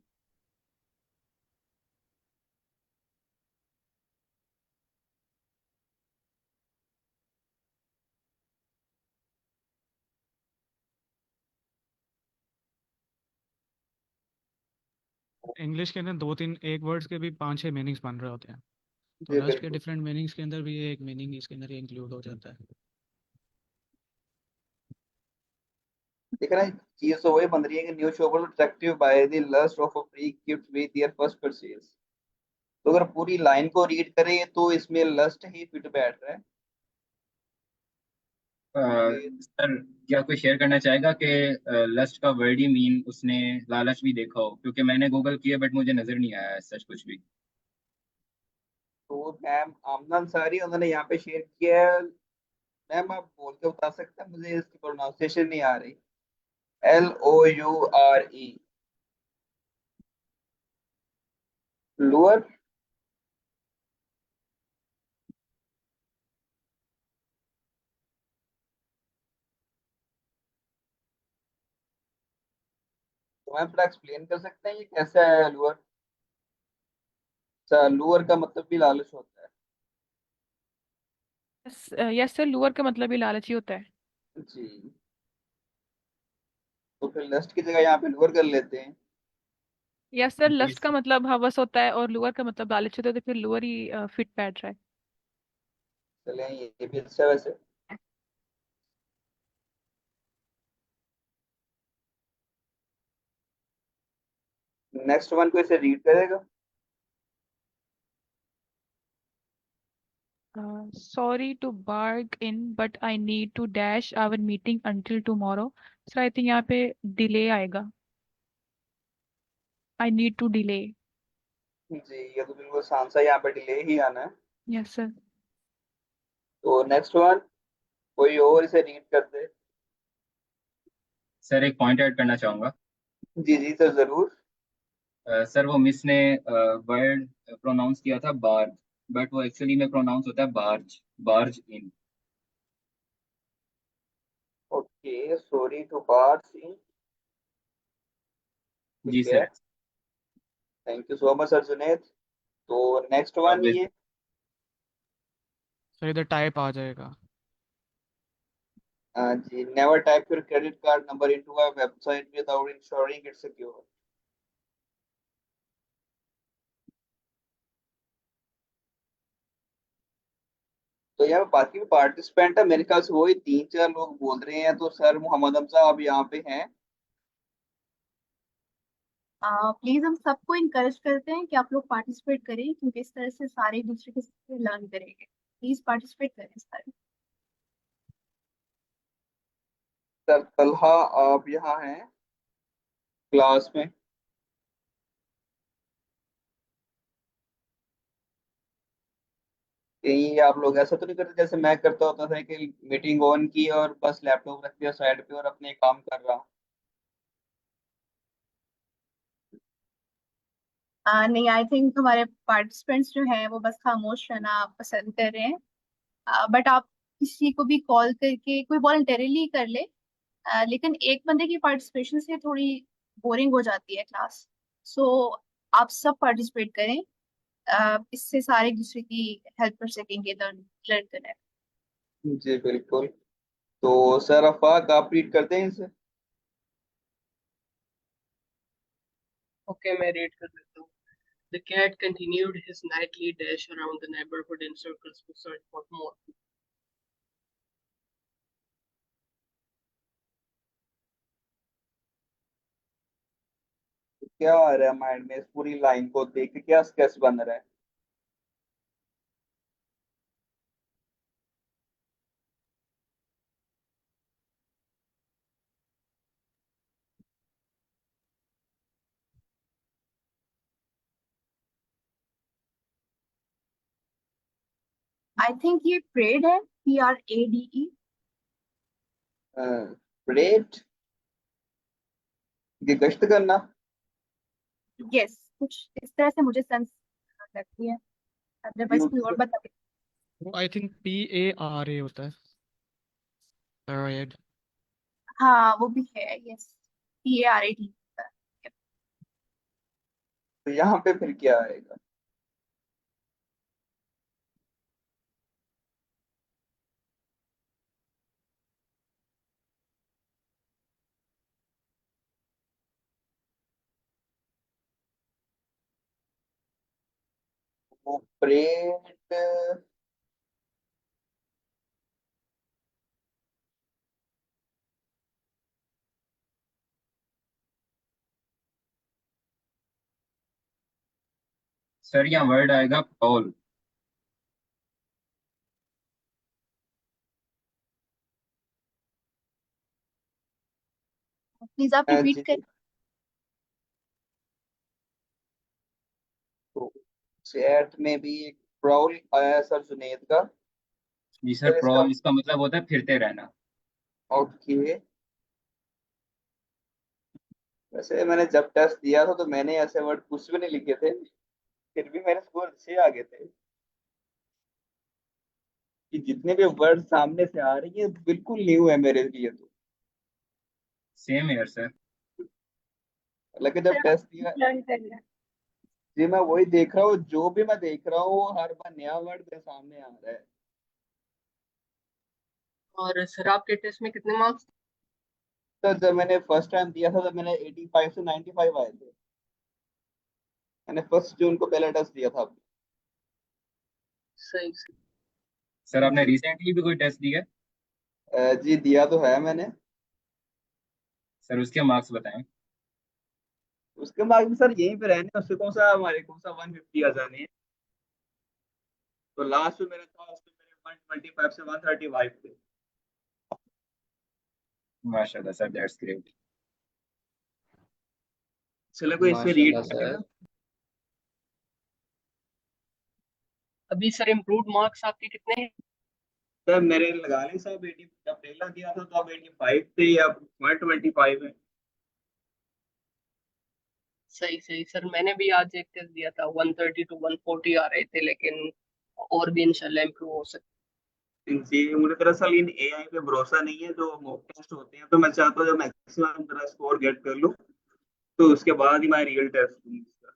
इंग्लिश के अंदर दो तीन एक वर्ड्स के भी पांच छह मीनिंग्स बन रहे होते हैं, तो जी लस्ट के बिल्कुल। डिफरेंट मीनिंग्स के अंदर भी ये एक मीनिंग इसके अंदर इंक्लूड हो जाता है। ठीक है ना, चीज तो वही बन रही है कि new shopper attractive by the lust of a free gift with their first purchase. तो अगर पूरी लाइन को रीड करें तो इसमें लस्ट ही फिट बैठ रहा है। ये सर क्या कोई शेयर करना चाहेगा कि लस्ट का वर्ड ही मीन उसने लालच भी देखा हो? क्योंकि मैंने गूगल किया बट मुझे नजर नहीं आया सच कुछ भी। तो मैम आमना अंसारी उन्होंने यहाँ पे शेयर किया है। मैम आप बोल के बता सकते हैं, मुझे इसकी प्रोनाउंसिएशन नहीं आ रही। LOURE। लूअर। तो मैम थोड़ा एक्सप्लेन कर सकते हैं ये कैसा है लूअर। अच्छा, लूअर का मतलब भी लालच होता है। यस सर, लूअर का मतलब ही लालची होता है। जी। तो फिर लस्ट की जगह यहाँ पे लूअर कर लेते हैं। यस सर, जी लस्ट का मतलब हवस होता है और लूअर का मतलब लालच होता है, तो फिर लूअर ही फिट बैठ रहा है। चलें, ये भी अच्छा है वैसे। नेक्स्ट वन को इसे रीड करेगा। Sorry to barge in, but I need to dash our meeting until tomorrow. So I think यहाँ पे delay आएगा. I need to delay. जी, ये तो बिल्कुल आसान सा, यहाँ पे डिले ही आना है। Yes sir. तो नेक्स्ट वन कोई और इसे रीड कर दे। सर एक पॉइंट ऐड करना चाहूंगा। जी जी सर जरूर। सर वो मिस ने वर्ड प्रोनाउंस किया था बार्ज, बट वो एक्चुअली में प्रोनाउंस होता है barge, barge in. Okay, sorry to बात सी। जी ठीक है। Sir. Thank you so much sir Junaid. तो नेक्स्ट वन अब ये। सर इधर टाइप आ जाएगा। जी, never type your credit card number into a website without insuring its secure. तो यहाँ पे बाकी भी पार्टिसिपेंट है, मेरे ख्याल से वही तीन चार लोग बोल रहे हैं। तो सर मोहम्मद हमजा आप यहाँ पे हैं। प्लीज हम सबको इनकरेज करते हैं कि आप लोग पार्टिसिपेट करें, क्योंकि इस तरह से सारे एक दूसरे के से लर्न करेंगे। प्लीज पार्टिसिपेट करें सारे। सर तलहा आप यहाँ हैं क्लास में। कहीं आप लोग ऐसा तो नहीं करते जैसे मैं करता होता था कि मीटिंग ऑन की और बस लैपटॉप रख दिया साइड पे और अपने काम कर रहा हूँ। नहीं, आई थिंक हमारे पार्टिसिपेंट्स जो हैं वो बस खामोश रहना पसंद कर रहे हैं। बट आप किसी को भी कॉल करके कोई वॉलंटरीली कर ले। लेकिन एक बंदे की पार्टिसिपेशन से थोड़ी बोरिंग हो जाती है क्लास। सो आप सब पार्टिसिपेट करें। इससे सारे एक दूसरे की हेल्प कर सकेंगे, लर्न लर्न करने। जी बिल्कुल। तो सर अफाक आप रीड करते हैं इनसे। Okay, मैं read कर लेता हूँ. The cat continued his nightly dash around the neighborhood in circles to search for more. क्या आ रहा है माइंड में इस पूरी लाइन को देख के, क्या स्केच बन रहा है। आई थिंक ये प्रेड है, PRADE। परेड, ये गश्त करना। यस, कुछ इस तरह से मुझे सेंस लगती है, अदरवाइज कोई और बता। वो आई थिंक PARA होता है, पैराड। हाँ वो भी है, यस, PARAD। तो यहाँ पे फिर क्या आएगा? वो परेड, सर यहाँ वर्ड आएगा प्रॉल। प्लीज आप रिपीट जी। करें। तो चैट में भी एक प्राउल आया है सर जुनेद का। जी सर, सर इसका, प्रॉल इसका मतलब होता है फिरते रहना। ओके। वैसे मैंने जब टेस्ट दिया था तो मैंने ऐसे वर्ड कुछ भी नहीं लिखे थे, फिर भी मेरे स्कोर अच्छे आ गए थे। कि जितने भी वर्ड सामने से आ रही है बिल्कुल न्यू है मेरे लिए तो। Same year sir. हालांकि जब टेस्ट दिया, लर्न कर रहे हैं। जी मैं वही देख रहा हूँ, जो भी मैं देख रहा हूँ वो हर बार नया वर्ड मेरे सामने आ रहा है। और सर आपके टेस्ट में कितने मार्क्स? तो जब मैंने फर्स्ट टाइम दिया था तब मैंने 85 से 95 आए थे। मैंने 1 जून को पहला टेस्ट दिया था। सही सही। सर आपने जी। रिसेंटली भी कोई टेस्ट दिया है? जी दिया तो है मैंने। सर उसके मार्क्स बताएं। उसके बाद भी सर यहीं पे रहने, उससे कौन सा 150 आ जाने हैं। तो लास्ट में मेरा था, उसमें मेरे 125 से 135 थे। माशाल्लाह सर, दैट्स ग्रेट। चलो कोई इसमें रीड माशाल्लाह सर। करेगा? अभी सर इम्प्रूव्ड मार्क्स आपके कितने हैं? सर मेरे लगा लें साहब 80, जब पहला दिया था तो अब 85 थे, अब 125 है। सही सही सर, मैंने भी आज एक टेस्ट दिया था, 130 to 140 आ रहे थे, लेकिन और भी इंशाल्लाह इम्प्रूव हो सकते। जी मुझे दरअसल इन AI पे भरोसा नहीं है जो मॉक टेस्ट होते हैं, तो मैं चाहता हूँ जो मैक्सिमम मेरा स्कोर गेट कर लूँ तो उसके बाद ही मैं रियल टेस्ट दूंगा।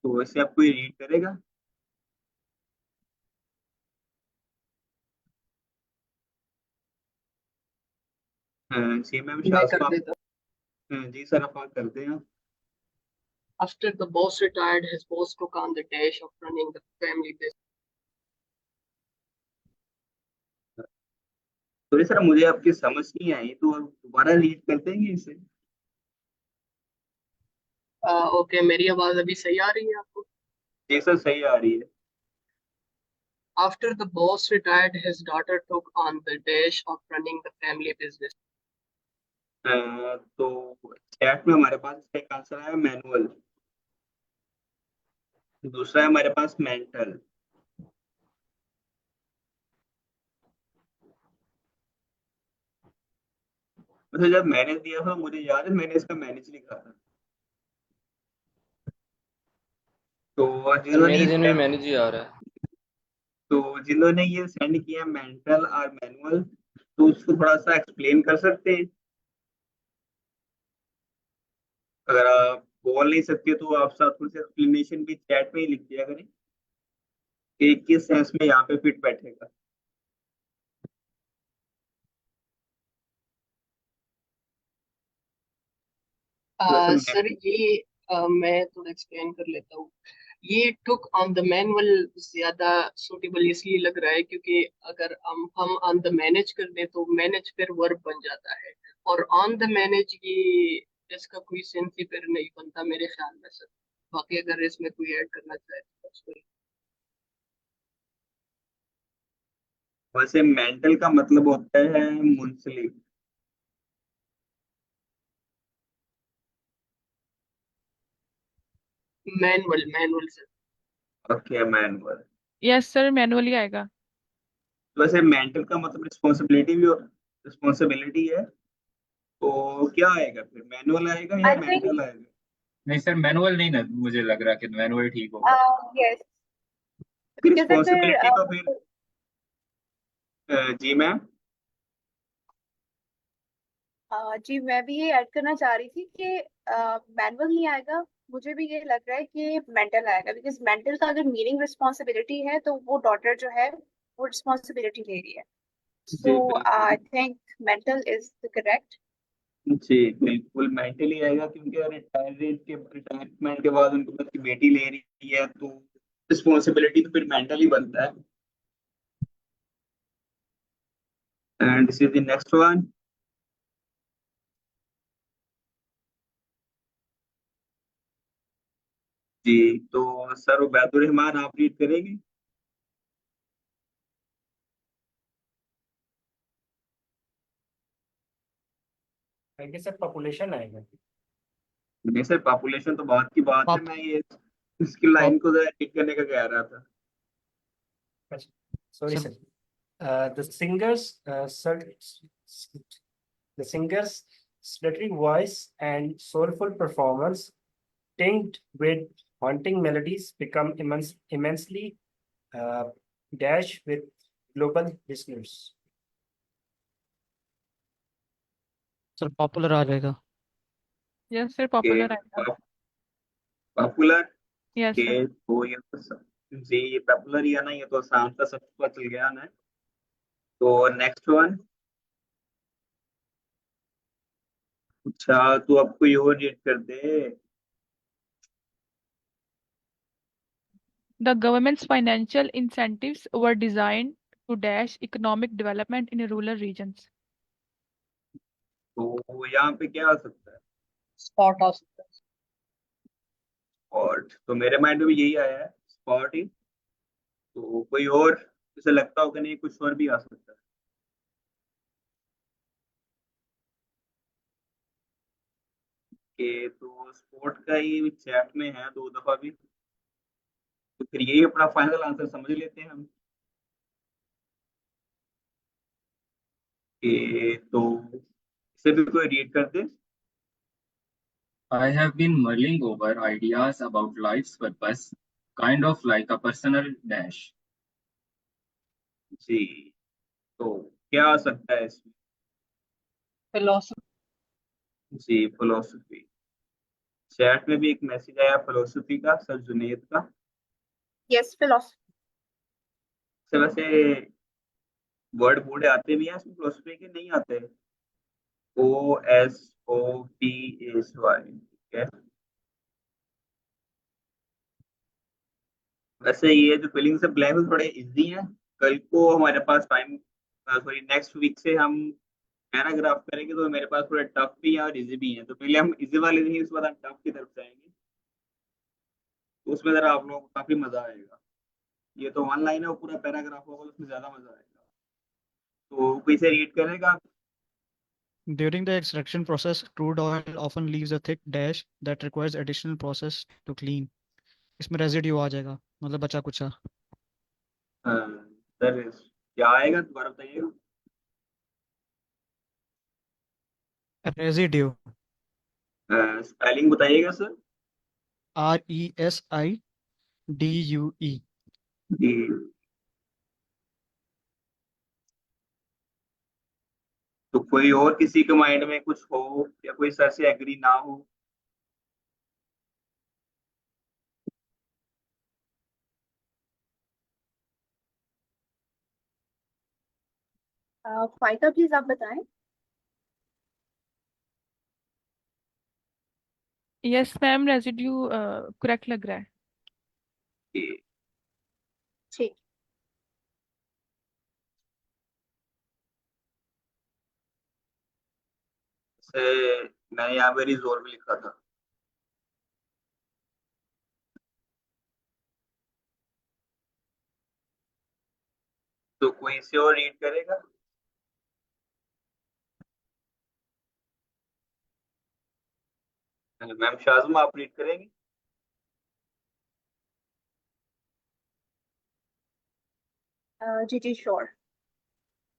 तो वैसे आप कोई रीड करेगा? जी मैम मैं कर शाज़ आप। देता हूँ। जी सर आप करते हैं। After the boss retired, his boss took on the dash of running the family business. तो सर मुझे आपकी समझ नहीं आई, तो आप दोबारा रीड करते हैं इसे? ओके, मेरी आवाज अभी सही आ रही है आपको? जी सर सही आ रही है। After the boss retired, his daughter took on the dash of running the family business. तो चैट में हमारे पास इसका एक आंसर है मैनुअल, दूसरा है हमारे पास मेंटल। मतलब जब मैनेज दिया था मुझे याद है मैंने इसका मैनेज लिखा था। तो सर जिन्होंने मेरे ये दिन में सेंड मैनेज ही आ रहा है। तो जिन्होंने ये सेंड किया मेंटल और मैनुअल, तो उसको थोड़ा सा एक्सप्लेन कर सकते हैं? अगर आप बोल नहीं सकते तो आप साथ थोड़ी सी एक्सप्लेनेशन भी चैट में ही लिख दिया करें कि किस सेंस में यहाँ पे फिट बैठेगा। वैसे मैं, सर ये मैं थोड़ा एक्सप्लेन कर लेता हूँ। ये टुक ऑन द मैनुअल ज्यादा सूटेबल इसलिए लग रहा है क्योंकि अगर हम ऑन द मैनेज कर दें तो मैनेज फिर वर्ब बन जाता है, और ऑन द मैनेज ये इसका कोई सेंस ही फिर नहीं बनता मेरे ख्याल में सर। बाकी अगर इसमें कोई ऐड करना चाहे तो उसको। वैसे मेंटल का मतलब होता है मुंसलिक। Manual manual sir. Okay, manual. Yes sir, manually आएगा। वैसे मेंटल का मतलब रिस्पॉन्सिबिलिटी भी, रिस्पॉन्सिबिलिटी है, तो क्या आएगा फिर, मैनुअल आएगा या आई थिंक मेंटल आएगा? नहीं सर, मैनुअल नहीं ना, मुझे लग रहा कि मैनुअल ठीक होगा। यस, बिकॉज फिर रिस्पॉन्सिबिलिटी तो फिर जी मैम। जी मैं भी ये ऐड करना चाह रही थी कि मैनुअल नहीं आएगा, मुझे भी ये लग रहा है कि मेंटल आएगा, बिकॉज मेंटल का अगर मीनिंग रिस्पॉन्सिबिलिटी है तो वो डॉटर जो है वो रिस्पॉन्सिबिलिटी ले रही है, जी सो बिल्कुल। I think mental is the correct. जी बिल्कुल, मेंटली आएगा, क्योंकि रिटायरमेंट के बाद उनको उनकी बेटी ले रही है, तो रिस्पॉन्सिबिलिटी तो फिर मेंटली बनता है। And this is the next one. जी, तो सर उबैदुर रहमान आप रीड करेंगे? आगे सर पॉपुलेशन आएगा। नहीं सर, पॉपुलेशन तो बात की बात है, पॉप मैं ये इसकी लाइन पॉप को रीड करने का कह रहा था। Sorry sir sir. The singers the singer's slutty voice and soulful performance, tinged with haunting melodies, become immensely uh, dash with global listeners. Sir popular आ जाएगा। यस सर, कि पॉपुलर आएगा। Popular yes sir. के तो ये तो जी, ये popular ही है ना, ये तो आसाम का सबको पता चल गया ना। तो नेक्स्ट वन। अच्छा, तो अब कोई और रीड कर दे। The government's financial incentives were designed to dash economic development in rural regions. तो यहाँ पे क्या आ सकता है? स्पॉट आ सकता है। स्पॉट, तो मेरे माइंड में भी यही आया है, स्पॉट ही। तो कोई और जैसे लगता होगा, नहीं कुछ और भी आ सकता है? कि तो स्पॉट का ही चैट में है दो दफा भी, तो फिर यही अपना फाइनल आंसर समझ लेते हैं हम। कि तो इसे भी कोई रीड कर दे। I have been mulling over ideas about life's purpose, kind of like a personal dash. जी, तो क्या आ सकता है इसमें? फिलोसफी। जी, फिलोसफी। चैट में भी एक मैसेज आया फिलोसफी का, सर जुनेद का। Yes, philosophy. से वैसे वर्ड बूढ़े आते भी हैं इसमें फिलोसफी के, नहीं आते? OSOPHY, ठीक है। वैसे ये जो फिलिंग से ब्लैंक थोड़े इजी हैं। कल को हमारे पास टाइम, सॉरी नेक्स्ट वीक से हम पैराग्राफ करेंगे, तो मेरे पास थोड़े टफ भी हैं और इजी भी हैं, तो पहले हम इजी वाले देंगे, उसके बाद हम टफ की तरफ जाएंगे, तो उसमें जरा आप लोगों को काफी मजा आएगा। ये तो ऑनलाइन है, वो पूरा पैराग्राफ होगा, उसमें ज्यादा मजा आएगा। तो कोई से रीड करेगा? During the extraction process, crude oil often leaves a thick dash that requires additional process to clean. इसमें रेजिड्यू आ जाएगा, मतलब बचा कुचा। सर क्या आएगा, दोबारा बताइएगा। रेजिड्यू। स्पेलिंग बताइएगा सर। RESIDUE। जी, तो कोई और किसी के माइंड में कुछ हो, या कोई सर से एग्री ना हो? फाइका प्लीज आप बताएं। यस मैम, रेजिड्यू करेक्ट लग रहा है। कि ठीक। से मैंने यहाँ पे रिजोल्व भी लिखा था। तो कोई इसे और रीड करेगा? मैम शाज़मा आप रीड करेंगी? जी जी sure.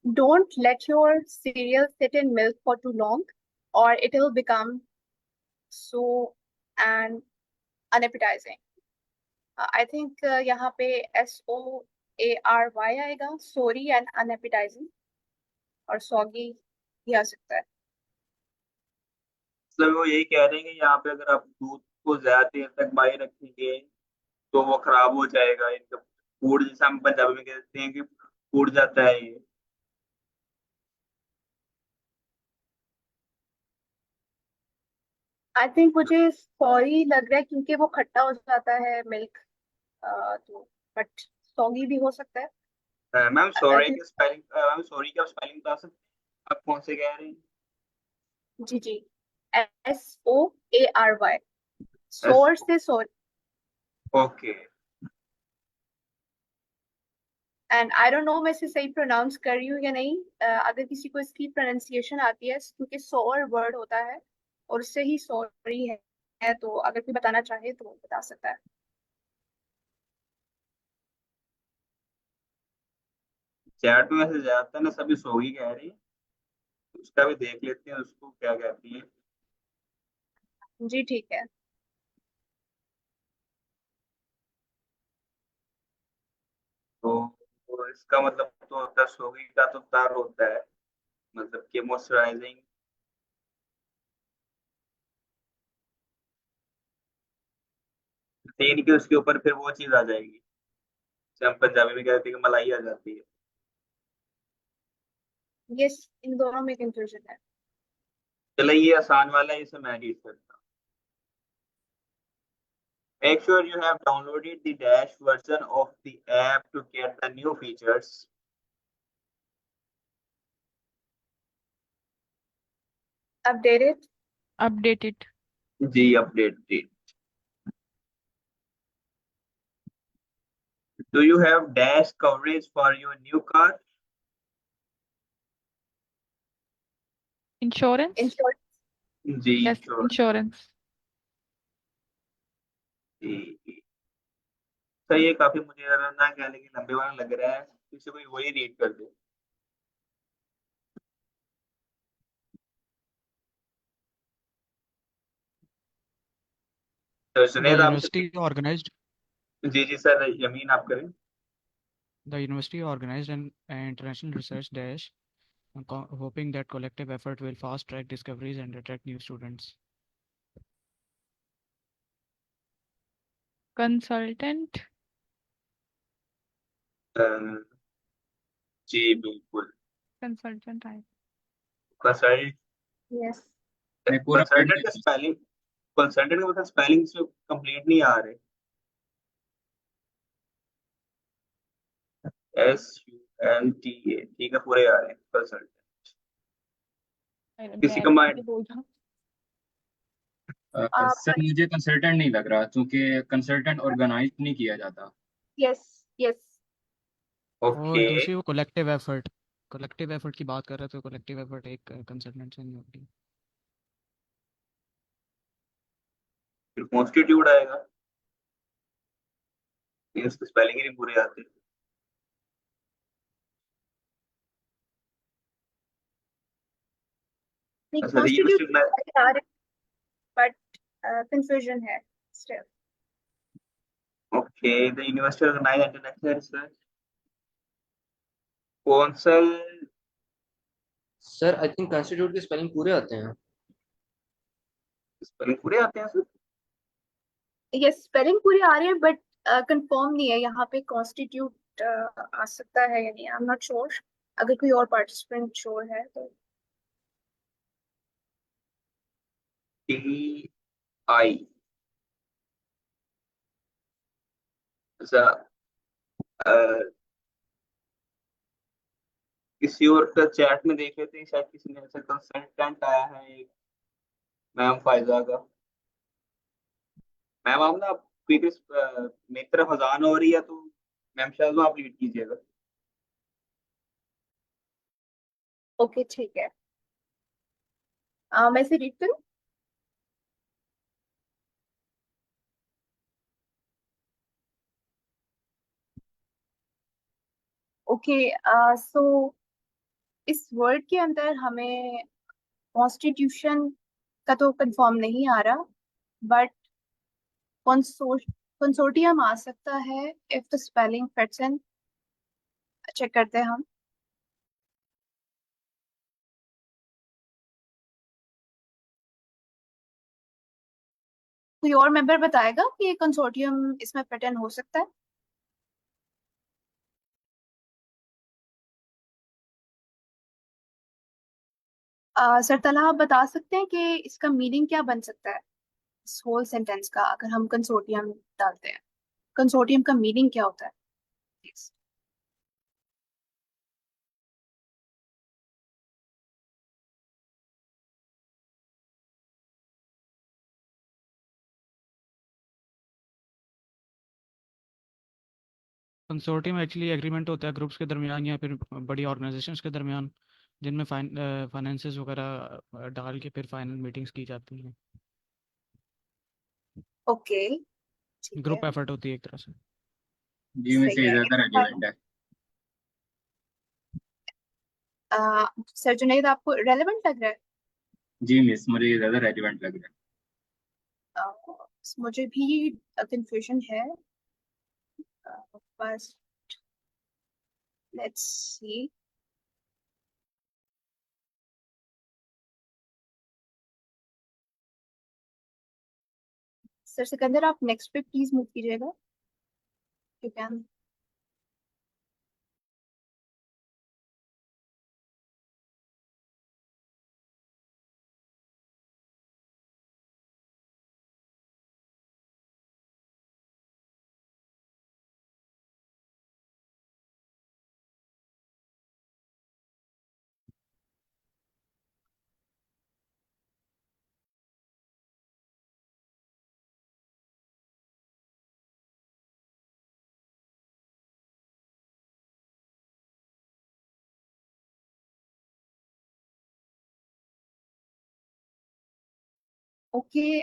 Don't let your cereal sit in milk for too long, or it will become so and unappetizing. I think यहाँ पे SOARY आएगा, sorry and unappetizing, और soggy भी आ सकता है. मतलब वो यही कह रहे हैं कि यहाँ पे अगर आप दूध को ज्यादा देर तक बाई रखेंगे तो वो खराब हो जाएगा, इनका फूड, जैसे हम पंजाबी में कहते हैं कि फूड जाता है ये. आई थिंक मुझे सॉरी लग रहा है क्योंकि वो खट्टा हो जाता है मिल्क, तो बट सॉगी भी हो सकता है. मैम आई सॉरी थिंक की स्पेलिंग, मैम सॉरी की आप स्पेलिंग बता सकते हैं, आप कौन से कह रहे हैं? जी जी SOARY. एस, सोर से sorry. Okay. And I don't know मैं इसे सही प्रोनाउंस कर रही हूँ या नहीं. अगर किसी को इसकी प्रोनाउंसिएशन आती है, क्योंकि सोर वर्ड होता है और उससे ही सॉरी है, तो अगर कोई बताना चाहे तो वो बता सकता है. चैट में मैसेज आता है ना, सभी सोगी कह रही है, उसका भी देख लेते हैं उसको क्या कहती है. जी ठीक है. तो इसका मतलब तो होता है, सोगी का तो तार होता है, मतलब कि मॉइस्चराइजिंग, तेल के उसके ऊपर फिर वो चीज आ जाएगी, जैसे हम पंजाबी में कहते हैं कि मलाई आ जाती है. यस, इन दोनों में कंफ्यूजन है. चलो ये आसान वाला है, इसे मैं रीड करता हूँ. Make sure you have downloaded the dash version of the app to get the new features. Updated. Updated. जी अपडेट जी. Do you have dash coverage for your new car? Insurance? Insurance. जी Yes, insure. insurance. जी सही है, काफी मुझे ना कहने की लंबे वाला लग रहा है, किसी कोई वही रीड कर दे. तो The जुनेद आपसे. university organized जी जी सर, यमीन आप करें. the university organized an international research dash, hoping that collective effort will fast track discoveries and attract new students. Consultant? अ, जी बिल्कुल. Consultant type. Consult, yes. नहीं, पूरा पढ़ कंसल्टेंट का के स्पेलिंग, कंसल्टेंट का मतलब स्पेलिंग से कंप्लीट नहीं आ रहे. SULTA, ठीक है, पूरे आ रहे हैं कंसल्टेंट. किसी मैं का भी माइंड. बोल रहा हूँ. सर मुझे कंसल्टेंट नहीं लग रहा, क्योंकि कंसल्टेंट ऑर्गेनाइज नहीं किया जाता. Yes yes. और ओके. दूसरी वो कलेक्टिव एफर्ट की बात कर रहे थे, कलेक्टिव एफर्ट एक कंसल्टेंट से नहीं होती. फिर कॉन्स्टिट्यूट आएगा, इसके स्पेलिंग ही नहीं पूरे आते. नहीं, अच्छा तो यूनिवर्सिटी में. कॉन्स्टिट्यूट आ रहे, बट कंफ्यूजन है still. Okay, the university organise international research council. Sir I think constitute के स्पेलिंग पूरे आते हैं. स्पेलिंग पूरे आते हैं सर? ये स्पेलिंग पूरी आ रही है, बट कंफर्म नहीं है यहाँ पे कॉन्स्टिट्यूट आ सकता है या नहीं. I am not sure. अगर कोई और पार्टिसिपेंट श्योर है तो. TI. अच्छा, अ, किसी और का चैट में देख लेते हैं, शायद किसी ने ऐसा कंसल्टेंट आया है एक, मैम फायजा का. मैम आप ना, मेरी तरफ अजान हो रही है, तो मैम शायद आप लीड कीजिएगा. ओके ठीक है. मैं इसे रीड करूँ. ओके, सो इस वर्ड के अंदर हमें कॉन्स्टिट्यूशन का तो कंफर्म नहीं आ रहा, बट कंसोर्टियम आ सकता है if the spelling fits in. Check करते हैं हम। कोई और मेंबर बताएगा कि कंसोर्टियम इसमें फिट इन हो सकता है? सर तला, आप बता सकते हैं कि इसका मीनिंग क्या बन सकता है इस होल सेंटेंस का, अगर हम कंसोर्टियम डालते हैं? कंसोर्टियम का मीनिंग क्या होता है प्लीज? कंसोर्टियम एक्चुअली एग्रीमेंट होता है ग्रुप्स के दरमियान या फिर बड़ी ऑर्गेनाइजेशंस के दरमियान, जिनमें फाइनेंसेस वगैरह डाल के फिर फाइनल मीटिंग्स की जाती हैं। ओके, ठीक है, ग्रुप एफर्ट होती है एक तरह से। जी में सही से है। ज्यादा रेलिवेंट है। सर जुनैद, आपको रेलेवेंट लग रहा है? जी मिस, मुझे ये ज्यादा रेलिवेंट लग रहा है। मुझे भी कंफ्यूजन है, बस लेट्स सी। सर सिकंदर, आप नेक्स्ट पे प्लीज मूव कीजिएगा, you can. Okay,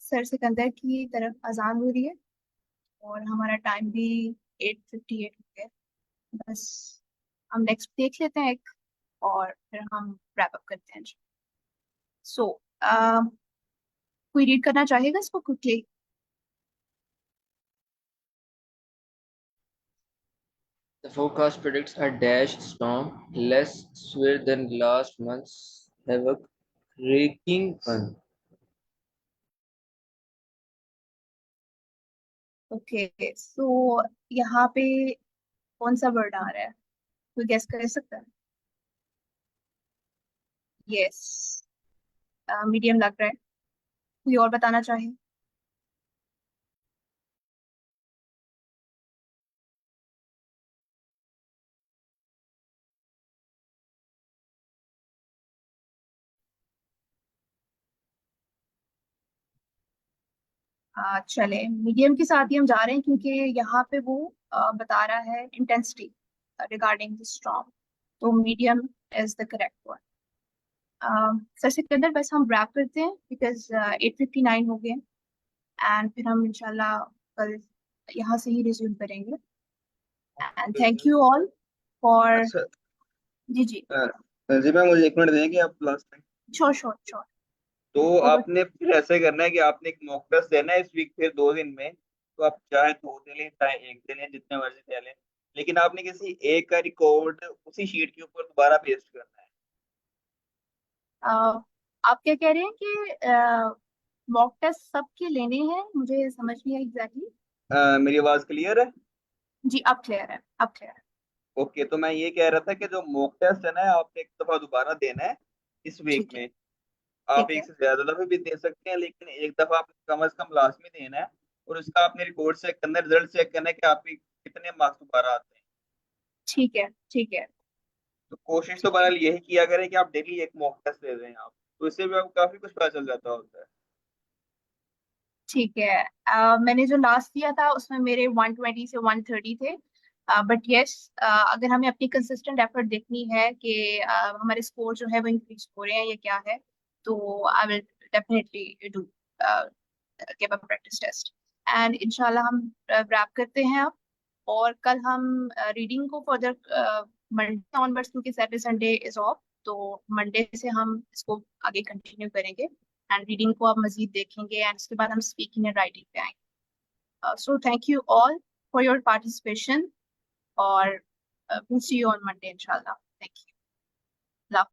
sir Sikandar की तरफ अजान हो रही है और हमारा टाइम भी 8:58 हो गया। बस हम नेक्स्ट देख लेते हैं एक, और फिर हम रैप अप करते हैं। सो कोई रीड करना चाहेगा इसको quickly? The forecast predicts a dash storm, less severe than last month's havoc-wreaking one. Okay, so यहाँ पे कौन सा वर्ड आ रहा है? कोई गेस कर सकता है? यस, मीडियम लग रहा है। कोई और बताना चाहे? चले मीडियम के साथ ही हम जा रहे हैं, क्योंकि यहाँ पे वो बता रहा है इंटेंसिटी रिगार्डिंग द स्टॉर्म। तो medium is the correct one. Sir Sikandar, बस हम रैप करते हैं बिकॉज 8:59 हो गए, एंड फिर हम इंशाल्लाह कल यहाँ से ही रिज्यूम करेंगे। And thank you all for. अच्छा, जी जी, जी मैम मुझे 1 मिनट देंगे आप last time? Sure sure sure. तो ओवर। आपने फिर ऐसे करना है कि आपने एक मॉक टेस्ट देना है इस वीक, फिर 2 दिन में। तो आप चाहे 2 दे लें चाहे 1 दे लें, जितने मर्जी दे लें, लेकिन आपने किसी एक का रिकॉर्ड उसी शीट के ऊपर दोबारा पेस्ट करना है। आप क्या कह रहे हैं कि मॉक टेस्ट सबके लेने हैं? मुझे समझ नहीं आई एग्जैक्टली। मेरी आवाज क्लियर है? जी, अब क्लियर है, अब क्लियर है। ओके, तो मैं ये कह रहा था कि जो मॉक टेस्ट है ना, आपने एक दफा दोबारा देना है इस वीक ठीक है, में। आप ठीक एक है, से ज्यादा दफे भी दे सकते हैं, लेकिन एक दफा आपने कम से कम लाजमी देना है। और उसका आपने रिकॉर्ड चेक करना है, रिजल्ट चेक करना है कि आपके कितने मार्क्स दोबारा आते हैं। ठीक है, ठीक है, तो कोशिश तो ठीक है, बहरहाल यही किया करें कि आप डेली एक मॉक टेस्ट दे दें आप, तो इससे भी आपको काफी कुछ पता चल जाता होता है। ठीक है। मैंने जो लास्ट दिया था उसमें मेरे 120 से 130 थे, बट यस, अगर हमें अपनी कंसिस्टेंट एफर्ट देखनी है कि हमारे स्कोर जो है वो इंक्रीज हो रहे हैं या क्या है, तो I will definitely do give a practice test. And इंशाल्लाह हम रैप करते हैं अब। और कल हम रीडिंग को फर्दर मंडे ऑनवर्ड्स, क्योंकि सैटरडे संडे इज ऑफ, तो मंडे से हम इसको आगे कंटिन्यू करेंगे एंड रीडिंग को आप मजीद देखेंगे एंड उसके बाद हम स्पीकिंग एंड राइटिंग पे आएंगे. So thank you all for your participation और we'll see you on Monday, inshallah. Thank you. Love.